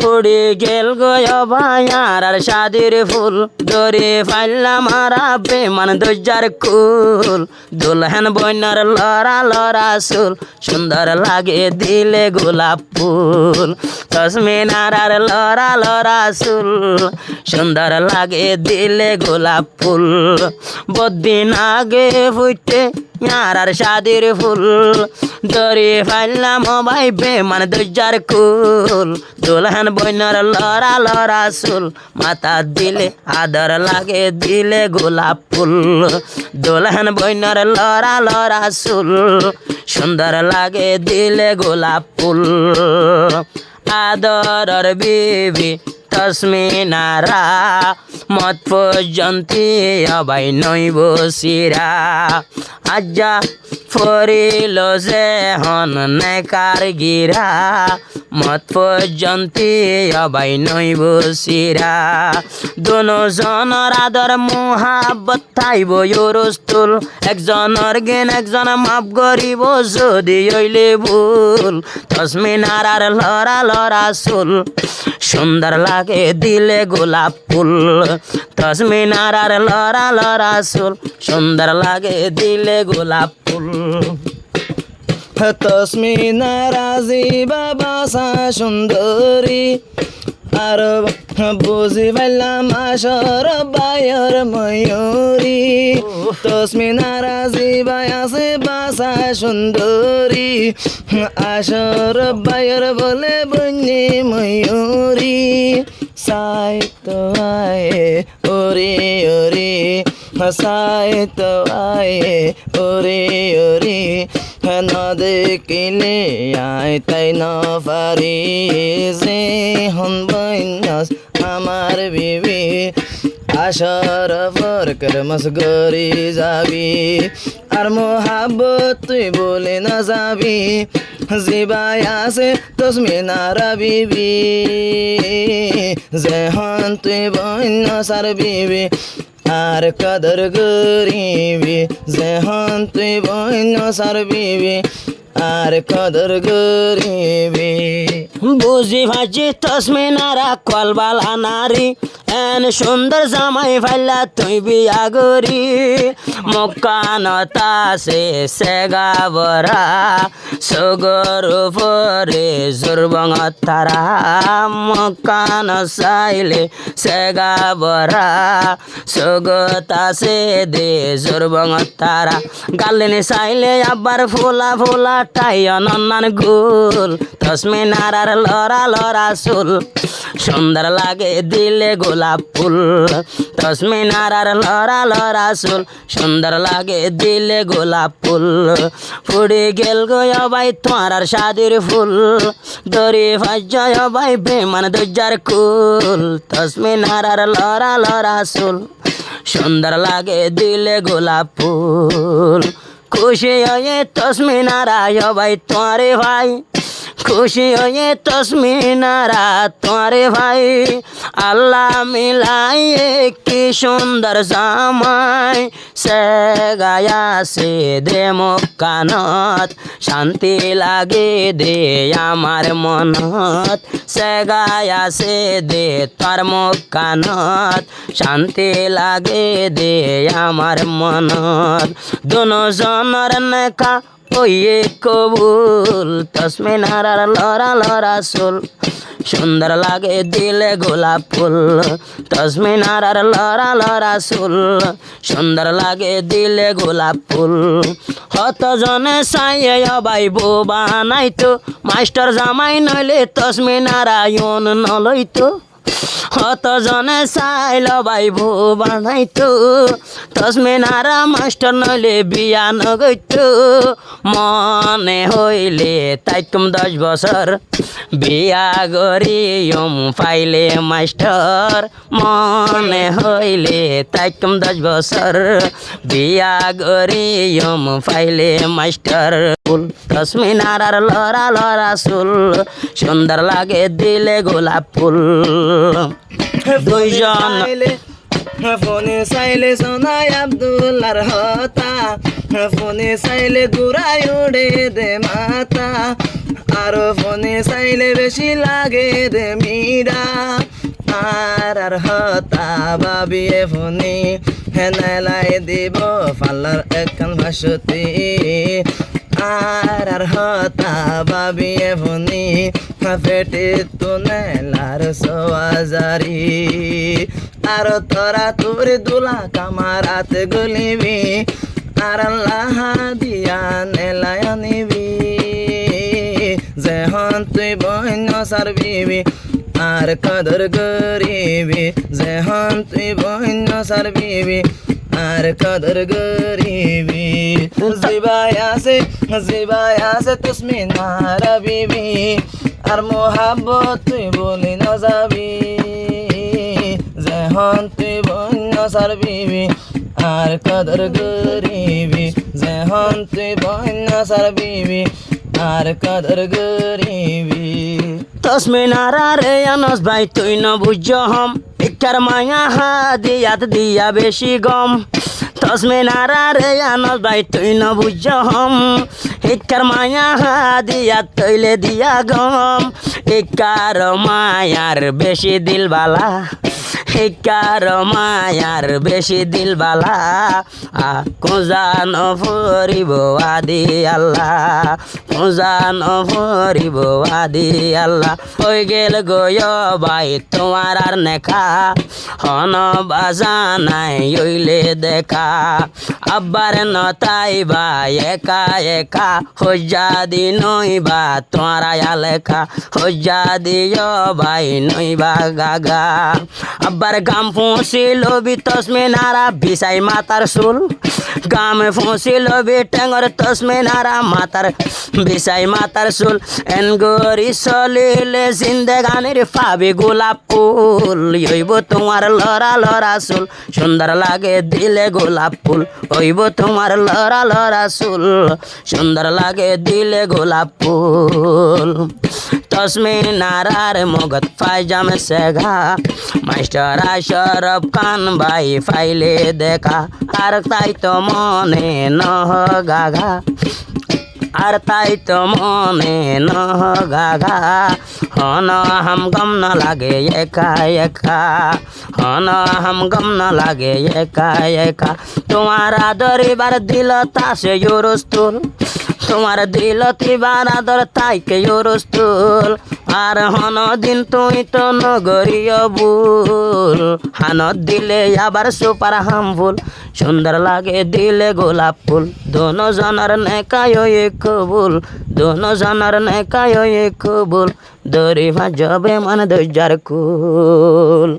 উড়ে গেল গো ভাইয়ার আর শাদির ফুল ধরে ফাইলাম হারাবে মান দরজার কুল দুলহান বইনার লড়া লড়া চুল সুন্দর লাগে দিলে গোলাপ ফুল তসমিনার আর লড়া লড়া চুল সুন্দর লাগে দিলে গোলাপ ফুল বদিন আগে ফুটে আর শাদির ফুল ধরে ফাইলাম ভাইবে মান দরজার কুল দুলহান বইনার লড়া লড়া চুল মাথা দিলে আদর লাগে দিলে গোলাপ ফুল দুলহান বইনার লড়া লড়া চুল সুন্দর লাগে দিলে গোলাপ ফুল আদরর বিবি তসমিনারা মত পর্যন্তি অবাই নইব সিরা আজ্জা ফরিল যে হন নেকার গিরা মত পর্যন্তি অবাই নইব সিরা দোনো জনর আদর মোহাব্বত থাইব ইউরস্তুল একজনের জ্ঞান একজন মাপ গরিব যদি হইলে ভুল তসমিনার আর লড়া লড়া চুল সুন্দর লাগে দিলে গোলাপ ফুল তসমিনার আর লড়া লড়া চুল সুন্দর লাগে দিলে গোলাপ ফুল তসমিনার আজিবা বাসা সুন্দরী আর বুঝি পাইলাম আসর বায়র ময়ূরী তসমিনার আজিবা আছে বাসা সুন্দরী আসর বায়র বলে বন্যে ময়ূরী সাইতো আয়ে ওরে ওরে সাইতো আয়ে ওরে ওরে ন দেখিলে আয় তাই ন পারি যে হন বন্যাস আমার বিবি আসর পর করমস গরি যাবি আর মোহাব্বত তুই বলে না যাবি জিবাই আছে তসমিনারা বিবি যে হন তুই বন্যাসার বিবি আর কদর গরিবি যে হন তুই বন্যাসার বিবি আর কদর গরিবি বুঝি ভাজি তসমিনারা কলবালা নারী এন সুন্দর জামাই ফাইলা তুই বিয়া গরি মক্কানতা সেগা বরা সগর উপরে জোরবং তারা মক্কান চাইলে সেগা বরা সগতা সে দে জোরবং তারা গালিনি চাইলে আবার ফোলা ফোলা টাই অনন্নান গুল তসমিনার আর লড়া লড়া চুল সুন্দর লাগে দিলে গোলাপ ফুল তসমিনার আর লড়া লড়া চুল সুন্দর লাগে দিলে গোলাপ ফুল পুড়ে গেল গো ভাই তোমার আর শাদির ফুল দরি ফাজ্জয় ভাই বেমান দরজার কুল তসমিনার আর লড়া লড়া চুল সুন্দর লাগে দিলে গোলাপ ফুল খুশি হয়ে তসমিনারা ভাই তোমারে ভাই খুশি হয়ে তসমিনারা তোমারে ভাই আল্লাহ মিলাইয়ে কি সুন্দর জামাই সে গায়া সে দে মক্কানত শান্তি লাগে দে আমার মনত সে গায়া সে দে তোর মক্কানত শান্তি লাগে দে আমার মনত দোনো জনর নেকা ওয়ে কবুল তসমিনার আর লড়া লড়া চুল সুন্দর লাগে দিলে গোলাপ ফুল তসমিনার আর লড়া লড়া চুল সুন্দর লাগে দিলে গোলাপ ফুল হত জনে চাইয়ে ভাই বউ বানাইতো মাস্টার জামাই নইলে তসমিনার আয়ন নলইতো হত জনে চাইল ভাই বউ বানাইতো তসমিনারা মাস্টার নইলে বিয়া নগৈতো মনে হইলে তাইকুম 10 বছর বিয়া গরিয়ম পাইলে মাস্টার মনে হইলে তাইকুম 10 বছর বিয়া গরিয়ম পাইলে মাস্টার ফুল তসমিনার আর লড়া লড়া চুল সুন্দর লাগে দিলে গোলাপ ফুল দুইজন ফোনে চাইলে সোনাই আব্দুল্লার হতা ফোনে চাইলে গুড়াই উড়ে দে মাতা আরো ফোনে চাইলে বেশি লাগে রে মিরা আর হতা ভাবিয়ে ফোনে হেনালাই দিব ফাল্লার একখান ভাসতি আর হতা ভাবিয়ে ফোনে পেটে তুনে লার সোয়াজারি আর তোরা তোর দুলা কামারাতে গলিবি আর আল্লাহ দিয়া নেলায় নিবি যেহন তুই বন্য সারবিবি আর কদর গরিবি যেহন তুই বন্য সারবিবি আর কদর গরিবি জিবাই আছে তুসমি নারা বিবি আর মোহাব্বত তুই বলি না যাবি যেহন তুই বন্য সারবিবি আর কদর গরিবি যেহন তুই বন্য সারবিবি আর কদর গরিবি তসমিনারা রে আনস ভাই তুই ন বুঝ হম ইকার মায়া হাদিয়াত দিয়া বেশি গম তসমিনারা রে আনস ভাই তুই ন বুঝ হম ইকার মায়া হাদিয়াত তৈলে দিয়া গম ইকার মায়ার বেশি দিলবালা ইকার মায়ার বেশি দিলবালা কুজান ফরিব আদি আল্লাহ কুজান ফরিব আদি আল্লাহ হই গেল গয় ভাই তোমার আর নেখা হন বাজা নাই ওইলে দেখা আব্বার নতাইবা একা একা হজ্জা দি নইবা তোমারা লেখা হজ্জা দিও ভাই নইবা গাগা আব্বার গাম ফুঁসিল বি তসমিনারা বিছাই মাতার চুল গাম ফুঁসিল বি টেঙর তসমিনারা মাতার বিছাই মাতার চুল এন গরি চলিলে জিন্দেগানির পাবি গোলাপ ফুল হইব তোমার লড়া লড়া চুল সুন্দর লাগে দিলে গোলাপ ফুল হইব তোমার লড়া লড়া চুল সুন্দর লাগে দিলে গোলাপ ফুল তসমিনারার মগত ফাইজামে সেগা মাস্টার আশরফ খান ভাই ফাইলে দেখা আর তাই তো মনে নহ গাগা আর তাই তো মনে নহ গাগা হন হাম গম না লাগে একা একা হন হাম গম না লাগে একা একা তোমার আদরিবার দিল তাসে ইউরস্তুল তোমার দিল তিবার আদর তাইকে ইউরস্তুল আর হন দিন তুই তো নগরীয় বুল হানত দিলে আবার সুপার হামফুল সুন্দর লাগে দিলে গোলাপ ফুল দোনো জনের নেকায় কবুল দোনো জনের নেকায় কবুল দরি ভাজবে মানে দরজার কুল